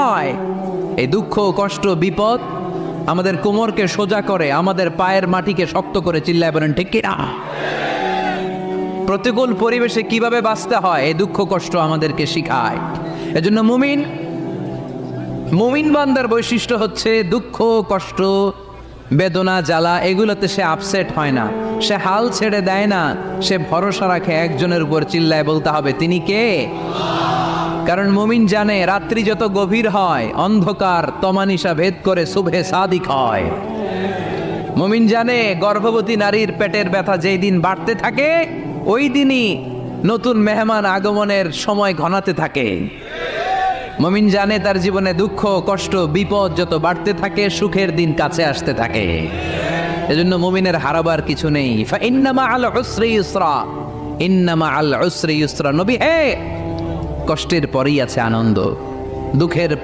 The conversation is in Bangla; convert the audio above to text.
হয়। এই দুঃখ, কষ্ট, বিপদ আমাদের কোমরকে সোজা করে, আমাদের পায়ের মাটিকে শক্ত করে। চিল্লায় বলেন ঠিক কিনা? প্রতিকূল পরিবেশে কিভাবে বাঁচতে হয় এই দুঃখ কষ্ট আমাদেরকে শিখায়। এজন্য মুমিন বান্দার বৈশিষ্ট্য হচ্ছে দুঃখ কষ্ট বেদনা জ্বালা এগুলোতে সে আপসেট হয় না, সে হাল ছেড়ে দেয় না, সে ভরসা রাখে একজনের উপর। চিল্লায় বলতে হবে তিনি কে? কারণ মুমিন জানে রাত্রি যত গভীর হয় অন্ধকার তমানিসা ভেদ করে সুবহে সাদিক হয়। মুমিন জানে গর্ভবতী নারীর পেটের ব্যথা যেই দিন বাড়তে থাকে ওই দিনই নতুন মেহমান আগমনের সময় ঘনাতে থাকে। মুমিন জানে তার জীবনে দুঃখ কষ্ট বিপদ যত বাড়তে থাকে সুখের দিন কাছে আসতে থাকে। এজন্য মুমিনের হারাবার কিছু নেই। ইন্না মাআল উসরি ইউসরা, ইন্না মাআল উসরি ইউসরা। নবী হে, কষ্টের পরেই আছে আনন্দ, দুঃখের